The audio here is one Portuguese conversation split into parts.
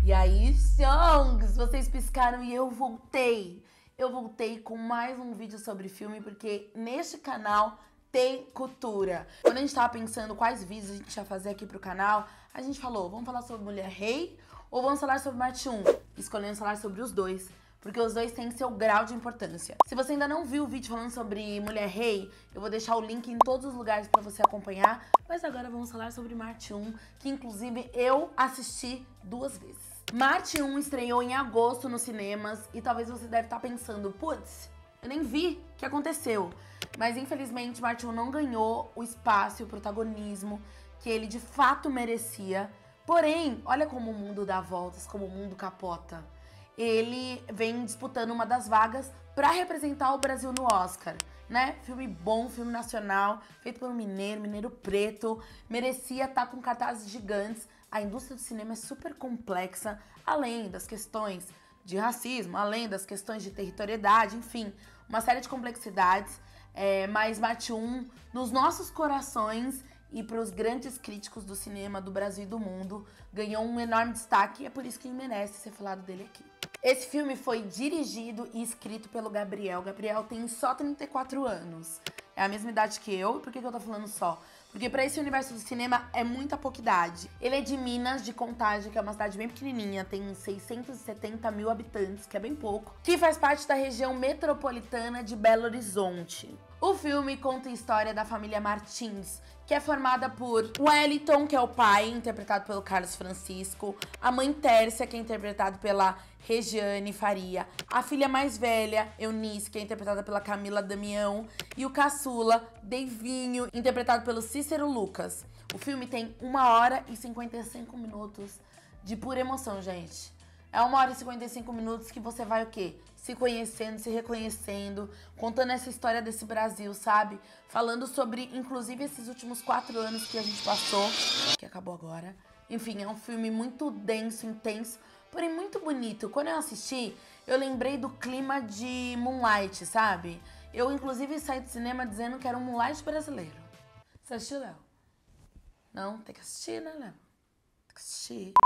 E aí, songs, vocês piscaram e eu voltei. Eu voltei com mais um vídeo sobre filme, porque neste canal tem cultura. Quando a gente tava pensando quais vídeos a gente ia fazer aqui pro canal, a gente falou, vamos falar sobre Mulher Rei ou vamos falar sobre Marte 1? Escolhemos falar sobre os dois, porque os dois têm seu grau de importância. Se você ainda não viu o vídeo falando sobre Mulher Rei, eu vou deixar o link em todos os lugares pra você acompanhar. Mas agora vamos falar sobre Marte 1, que inclusive eu assisti 2 vezes. Marte 1 estreou em agosto nos cinemas e talvez você deve estar pensando, putz, eu nem vi o que aconteceu. Mas infelizmente Marte 1 não ganhou o espaço e o protagonismo que ele de fato merecia. Porém, olha como o mundo dá voltas, como o mundo capota. Ele vem disputando uma das vagas para representar o Brasil no Oscar, né? Filme bom, filme nacional, feito por um mineiro preto, merecia estar com cartazes gigantes. A indústria do cinema é super complexa, além das questões de racismo, além das questões de territorialidade, enfim, uma série de complexidades. Mas Marte 1, nos nossos corações e para os grandes críticos do cinema do Brasil e do mundo, ganhou um enorme destaque e é por isso que ele merece ser falado dele aqui. Esse filme foi dirigido e escrito pelo Gabriel. Gabriel tem só 34 anos. É a mesma idade que eu. E por que eu tô falando só? Porque pra esse universo do cinema é muita pouca idade. Ele é de Minas, de Contagem, que é uma cidade bem pequenininha, tem 670 mil habitantes, que é bem pouco, que faz parte da região metropolitana de Belo Horizonte. O filme conta a história da família Martins, que é formada por Wellington, que é o pai, interpretado pelo Carlos Francisco, a mãe Tércia, que é interpretado pela Regiane Faria, a filha mais velha, Eunice, que é interpretada pela Camila Damião, e o caçula, Deivinho, interpretado pelo Cícero Lucas. O filme tem 1 hora e 55 minutos de pura emoção, gente. É 1 hora e 55 minutos que você vai o quê? Se conhecendo, se reconhecendo, contando essa história desse Brasil, sabe? Falando sobre, inclusive, esses últimos 4 anos que a gente passou, que acabou agora. Enfim, é um filme muito denso, intenso, porém muito bonito. Quando eu assisti, eu lembrei do clima de Moonlight, sabe? Eu, inclusive, saí do cinema dizendo que era um Moonlight brasileiro. Você assistiu, Léo? Não? Tem que assistir, né, Léo?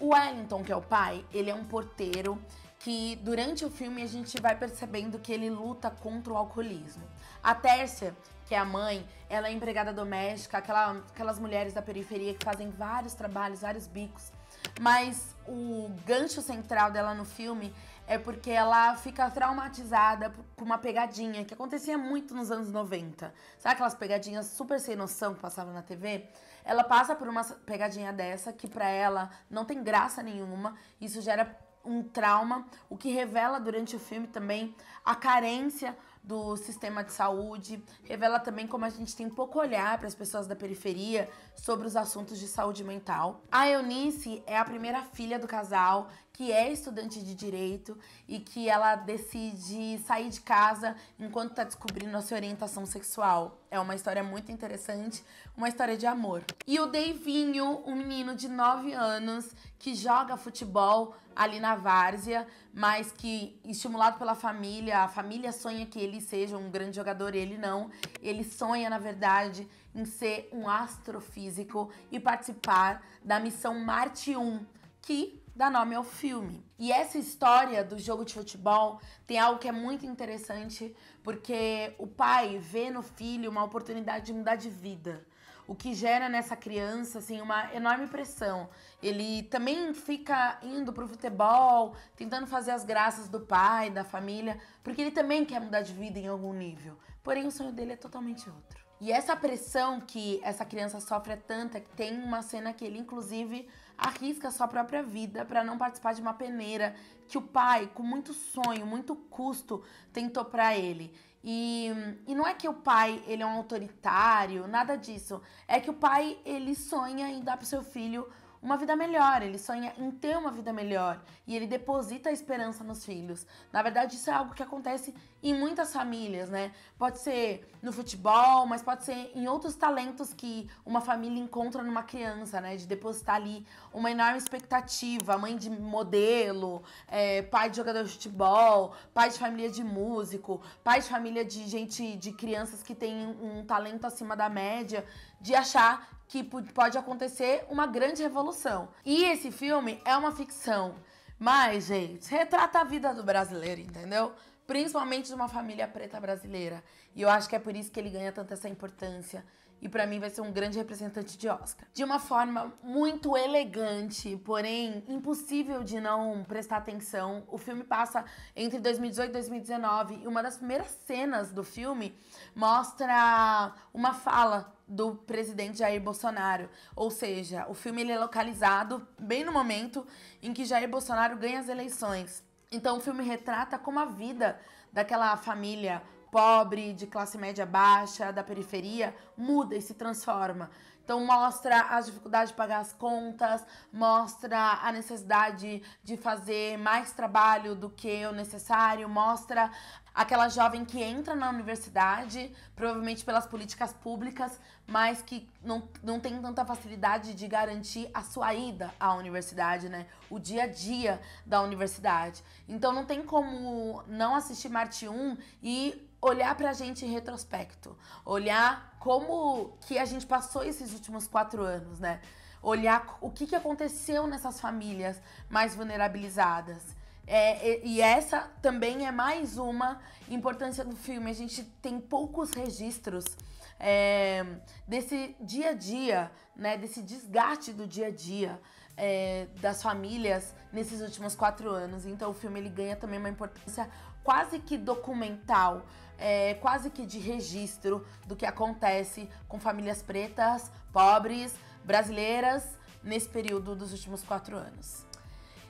O Wellington, que é o pai, ele é um porteiro que durante o filme a gente vai percebendo que ele luta contra o alcoolismo. A Tércia, que é a mãe, ela é empregada doméstica, aquelas mulheres da periferia que fazem vários trabalhos, vários bicos. Mas o gancho central dela no filme é porque ela fica traumatizada com uma pegadinha que acontecia muito nos anos 90. Sabe aquelas pegadinhas super sem noção que passavam na TV? Ela passa por uma pegadinha dessa que pra ela não tem graça nenhuma. Isso gera um trauma, o que revela durante o filme também a carência do sistema de saúde, revela também como a gente tem pouco olhar para as pessoas da periferia sobre os assuntos de saúde mental. A Eunice é a primeira filha do casal, que é estudante de direito e que ela decide sair de casa enquanto está descobrindo a sua orientação sexual. É uma história muito interessante, uma história de amor. E o Deivinho, um menino de 9 anos que joga futebol ali na várzea, mas que, estimulado pela família, a família sonha que ele seja um grande jogador, ele não. Ele sonha, na verdade, em ser um astrofísico e participar da missão Marte 1, que dá nome ao filme. E essa história do jogo de futebol tem algo que é muito interessante, porque o pai vê no filho uma oportunidade de mudar de vida. O que gera nessa criança, assim, uma enorme pressão. Ele também fica indo pro futebol, tentando fazer as graças do pai, da família, porque ele também quer mudar de vida em algum nível. Porém, o sonho dele é totalmente outro. E essa pressão que essa criança sofre é tanta que tem uma cena que ele, inclusive, arrisca a sua própria vida para não participar de uma peneira que o pai, com muito sonho, muito custo, tentou para ele. E não é que o pai, ele é um autoritário, nada disso. É que o pai, ele sonha em dar pro seu filho uma vida melhor, ele sonha em ter uma vida melhor e ele deposita a esperança nos filhos. Na verdade, isso é algo que acontece em muitas famílias, né? Pode ser no futebol, mas pode ser em outros talentos que uma família encontra numa criança, né? De depositar ali uma enorme expectativa, mãe de modelo, pai de jogador de futebol, pai de família de músico, pai de família de gente, de crianças que tem um talento acima da média, de achar que pode acontecer uma grande revolução. E esse filme é uma ficção, Mas, gente, retrata a vida do brasileiro, entendeu? Principalmente de uma família preta brasileira. E eu acho que é por isso que ele ganha tanta essa importância. E pra mim vai ser um grande representante de Oscar. De uma forma muito elegante, porém impossível de não prestar atenção. O filme passa entre 2018 e 2019 e uma das primeiras cenas do filme mostra uma fala do presidente Jair Bolsonaro. Ou seja, o filme ele é localizado bem no momento em que Jair Bolsonaro ganha as eleições. Então o filme retrata como a vida daquela família pobre, de classe média baixa, da periferia, muda e se transforma. Então mostra as dificuldades de pagar as contas, mostra a necessidade de fazer mais trabalho do que o necessário, mostra aquela jovem que entra na universidade, provavelmente pelas políticas públicas, mas que não tem tanta facilidade de garantir a sua ida à universidade, né? O dia a dia da universidade. Então não tem como não assistir Marte 1 e olhar pra gente em retrospecto, olhar como que a gente passou esses últimos 4 anos, né? Olhar o que aconteceu nessas famílias mais vulnerabilizadas. E essa também é mais uma importância do filme. A gente tem poucos registros desse dia a dia, né? Desse desgaste do dia a dia das famílias nesses últimos 4 anos. Então o filme ele ganha também uma importância quase que documental, quase que de registro do que acontece com famílias pretas, pobres, brasileiras, nesse período dos últimos 4 anos.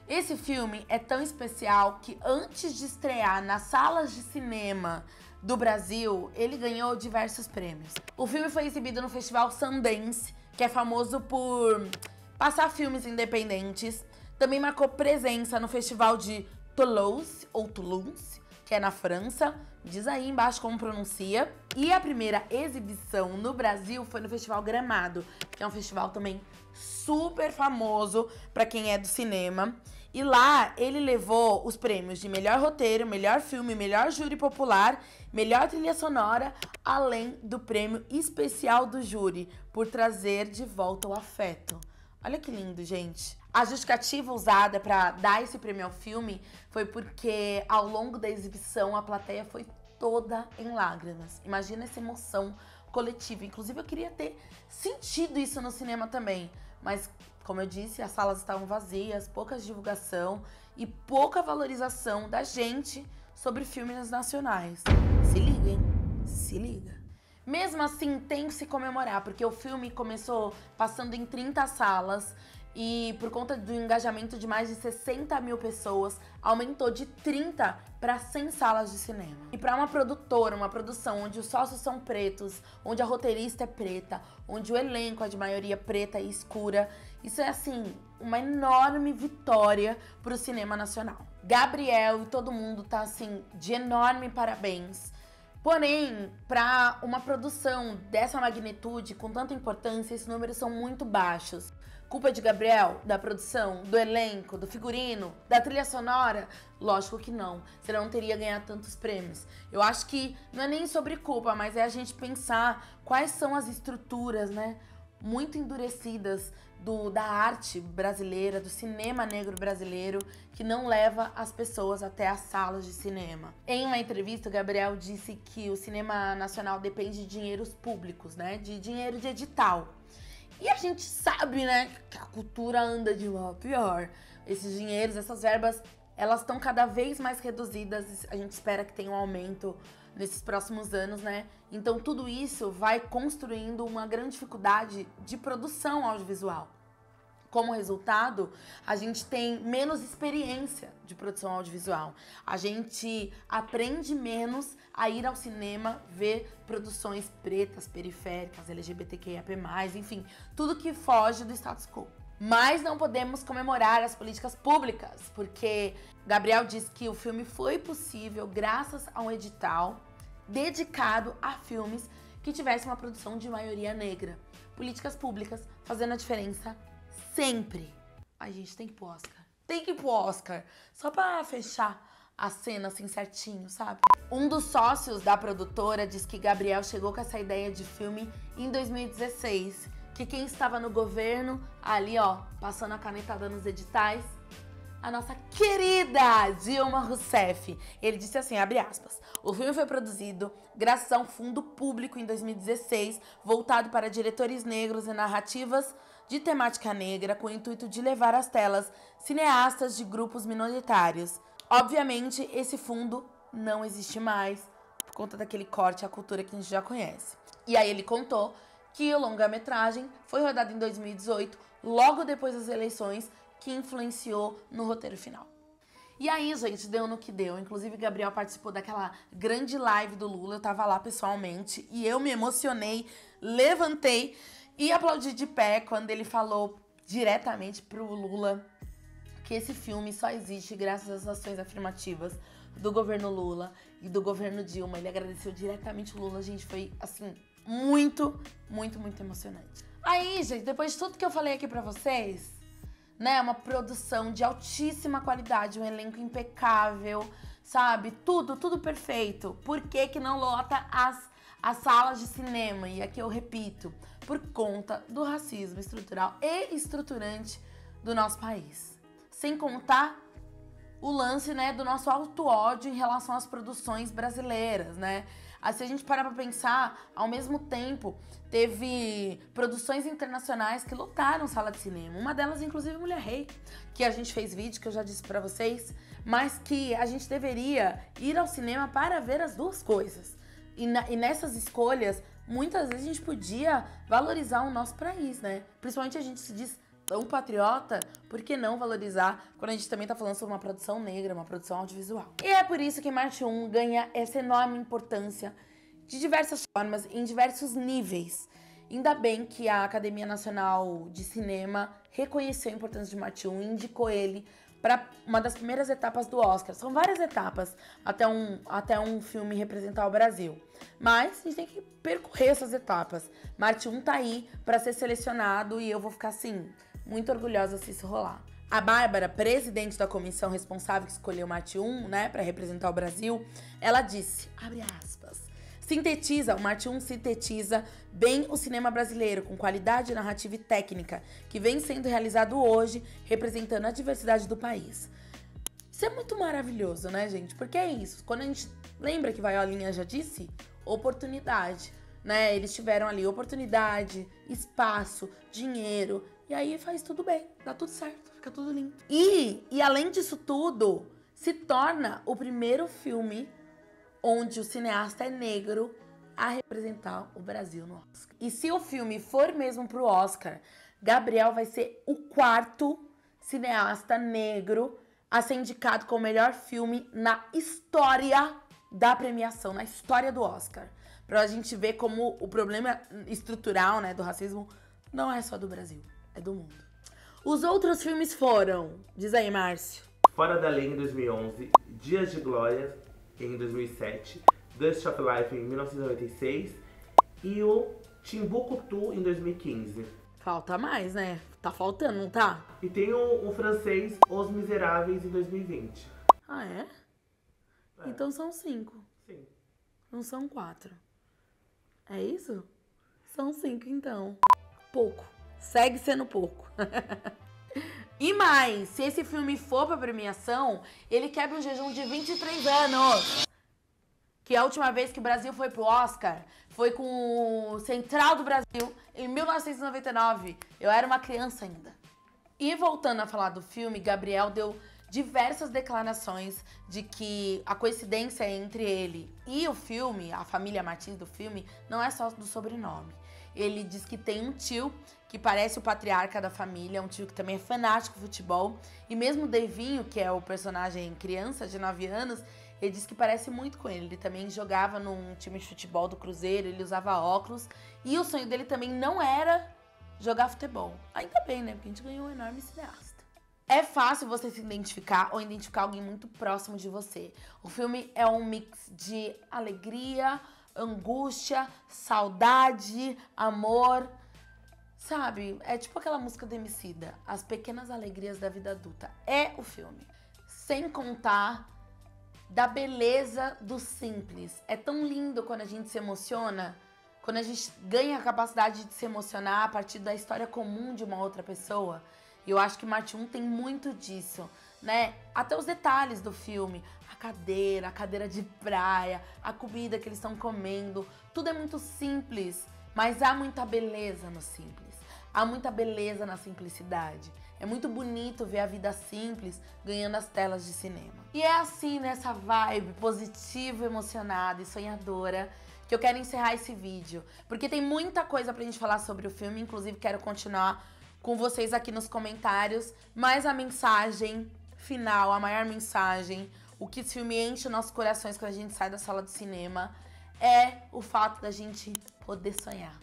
Esse filme é tão especial que antes de estrear nas salas de cinema do Brasil, ele ganhou diversos prêmios. O filme foi exibido no Festival Sundance, que é famoso por passar filmes independentes. Também marcou presença no Festival de Toulouse, ou Toulouse, que é na França. Diz aí embaixo como pronuncia. E a primeira exibição no Brasil foi no Festival Gramado, que é um festival também super famoso para quem é do cinema. E lá ele levou os prêmios de melhor roteiro, melhor filme, melhor júri popular, melhor trilha sonora, além do prêmio especial do júri por trazer de volta o afeto. Olha que lindo, gente. A justificativa usada para dar esse prêmio ao filme foi porque ao longo da exibição a plateia foi toda em lágrimas. Imagina essa emoção coletiva. Inclusive eu queria ter sentido isso no cinema também, mas como eu disse, as salas estavam vazias, pouca divulgação e pouca valorização da gente sobre filmes nacionais. Se liga, hein? Se liga. Mesmo assim, tem que se comemorar, porque o filme começou passando em 30 salas e por conta do engajamento de mais de 60 mil pessoas, aumentou de 30 para 100 salas de cinema. E para uma produtora, uma produção onde os sócios são pretos, onde a roteirista é preta, onde o elenco é de maioria preta e escura, isso é, assim, uma enorme vitória para o cinema nacional. Gabriel e todo mundo tá, assim, de enorme parabéns. Porém, para uma produção dessa magnitude, com tanta importância, esses números são muito baixos. Culpa de Gabriel, da produção, do elenco, do figurino, da trilha sonora? Lógico que não, senão não teria ganhado tantos prêmios. Eu acho que não é nem sobre culpa, mas é a gente pensar quais são as estruturas, né, muito endurecidas da arte brasileira, do cinema negro brasileiro, que não leva as pessoas até as salas de cinema. Em uma entrevista, o Gabriel disse que o cinema nacional depende de dinheiros públicos, né, de dinheiro de edital. E a gente sabe, né, que a cultura anda de mal a pior. Esses dinheiros, essas verbas, elas estão cada vez mais reduzidas. A gente espera que tenha um aumento nesses próximos anos, né? Então tudo isso vai construindo uma grande dificuldade de produção audiovisual. Como resultado, a gente tem menos experiência de produção audiovisual. A gente aprende menos a ir ao cinema ver produções pretas, periféricas, LGBTQIAP+, enfim, tudo que foge do status quo. Mas não podemos comemorar as políticas públicas, porque Gabriel diz que o filme foi possível graças a um edital dedicado a filmes que tivessem uma produção de maioria negra. Políticas públicas fazendo a diferença sempre. Ai, gente, tem que ir pro Oscar. Tem que ir pro Oscar. Só pra fechar a cena assim certinho, sabe? Um dos sócios da produtora diz que Gabriel chegou com essa ideia de filme em 2016. Que quem estava no governo, ali ó, passando a canetada nos editais, a nossa querida Dilma Rousseff. Ele disse assim, abre aspas, o filme foi produzido graças a um fundo público em 2016, voltado para diretores negros e narrativas de temática negra, com o intuito de levar às telas cineastas de grupos minoritários. Obviamente, esse fundo não existe mais, por conta daquele corte à cultura que a gente já conhece. E aí ele contou que o longa-metragem foi rodado em 2018, logo depois das eleições, que influenciou no roteiro final. E aí, gente, deu no que deu. Inclusive, Gabriel participou daquela grande live do Lula, eu tava lá pessoalmente, e eu me emocionei, levantei e aplaudi de pé quando ele falou diretamente pro Lula que esse filme só existe graças às ações afirmativas do governo Lula e do governo Dilma. Ele agradeceu diretamente o Lula, gente, foi, assim, muito, muito, muito emocionante. Aí, gente, depois de tudo que eu falei aqui pra vocês, né, uma produção de altíssima qualidade, um elenco impecável, sabe, tudo perfeito. Por que que não lota as salas de cinema? E aqui eu repito, por conta do racismo estrutural e estruturante do nosso país. Sem contar o lance, né, do nosso auto-ódio em relação às produções brasileiras, né? Aí, se a gente parar pra pensar, ao mesmo tempo, teve produções internacionais que lotaram sala de cinema. Uma delas, inclusive, Mulher Rei, que a gente fez vídeo, que eu já disse pra vocês, mas que a gente deveria ir ao cinema para ver as duas coisas. E nessas escolhas, muitas vezes a gente podia valorizar o nosso país, né? Principalmente a gente se diz tão patriota, por que não valorizar quando a gente também tá falando sobre uma produção negra, uma produção audiovisual? E é por isso que Marte 1 ganha essa enorme importância de diversas formas, em diversos níveis. Ainda bem que a Academia Nacional de Cinema reconheceu a importância de Marte 1 e indicou ele para uma das primeiras etapas do Oscar. São várias etapas até um filme representar o Brasil. Mas a gente tem que percorrer essas etapas. Marte 1 tá aí para ser selecionado e eu vou ficar assim, muito orgulhosa se isso rolar. A Bárbara, presidente da comissão responsável que escolheu Marte 1, né, para representar o Brasil, ela disse, abre aspas, o Marte 1 sintetiza bem o cinema brasileiro, com qualidade narrativa e técnica, que vem sendo realizado hoje, representando a diversidade do país. Isso é muito maravilhoso, né, gente? Porque é isso, quando a gente lembra que Vaiolinha já disse, oportunidade, né? Eles tiveram ali oportunidade, espaço, dinheiro, e aí faz tudo bem, dá tudo certo, fica tudo lindo. E além disso tudo, se torna o primeiro filme onde o cineasta é negro a representar o Brasil no Oscar. E se o filme for mesmo pro Oscar, Gabriel vai ser o quarto cineasta negro a ser indicado como melhor filme na história da premiação, na história do Oscar. Pra gente ver como o problema estrutural, né, do racismo não é só do Brasil, é do mundo. Os outros filmes foram, diz aí, Márcio. Fora da Lei em 2011, Dias de Glória em 2007, Dust of Life em 1996 e o Timbuktu em 2015. Falta mais, né? Tá faltando, não tá? E tem o francês Os Miseráveis em 2020. Ah, é? Então são 5. Sim. Não são 4. É isso? São 5, então. Pouco. Segue sendo pouco. E mais, se esse filme for pra premiação, ele quebra um jejum de 23 anos. Que a última vez que o Brasil foi pro Oscar foi com o Central do Brasil, em 1999. Eu era uma criança ainda. E voltando a falar do filme, Gabriel deu diversas declarações de que a coincidência entre ele e o filme, a família Martins do filme, não é só do sobrenome. Ele diz que tem um tio que parece o patriarca da família, um tio que também é fanático de futebol. E mesmo o Devinho, que é o personagem criança de 9 anos, ele diz que parece muito com ele. Ele também jogava num time de futebol do Cruzeiro, ele usava óculos. E o sonho dele também não era jogar futebol. Ainda bem, né? Porque a gente ganhou um enorme cineasta. É fácil você se identificar ou identificar alguém muito próximo de você. O filme é um mix de alegria, angústia, saudade, amor. Sabe? É tipo aquela música do Emicida, As Pequenas Alegrias da Vida Adulta. É o filme. Sem contar da beleza do simples. É tão lindo quando a gente se emociona, quando a gente ganha a capacidade de se emocionar a partir da história comum de uma outra pessoa. E eu acho que Marte 1 tem muito disso, né? Até os detalhes do filme. A cadeira de praia, a comida que eles estão comendo. Tudo é muito simples, mas há muita beleza no simples. Há muita beleza na simplicidade. É muito bonito ver a vida simples ganhando as telas de cinema. E é assim, nessa vibe positiva, emocionada e sonhadora, que eu quero encerrar esse vídeo. Porque tem muita coisa pra gente falar sobre o filme, inclusive quero continuar com vocês aqui nos comentários. Mas a mensagem final, a maior mensagem, o que esse filme enche os nossos corações quando a gente sai da sala de cinema, é o fato da gente poder sonhar.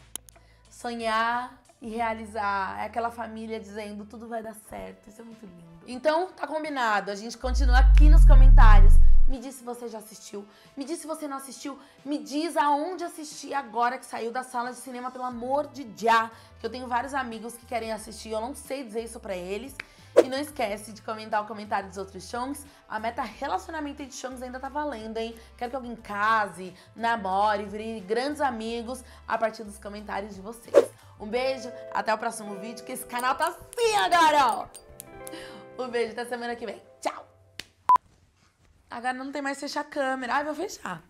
Sonhar e realizar. É aquela família dizendo tudo vai dar certo. Isso é muito lindo. Então, tá combinado. A gente continua aqui nos comentários. Me diz se você já assistiu. Me diz se você não assistiu. Me diz aonde assistir agora que saiu da sala de cinema, pelo amor de já. Que eu tenho vários amigos que querem assistir. Eu não sei dizer isso pra eles. E não esquece de comentar o comentário dos outros chongs. A meta relacionamento de chongs ainda tá valendo, hein? Quero que alguém case, namore, vire grandes amigos a partir dos comentários de vocês. Um beijo, até o próximo vídeo, que esse canal tá assim agora, ó! Um beijo, até semana que vem. Tchau! Agora não tem mais fechar a câmera. Ai, vou fechar.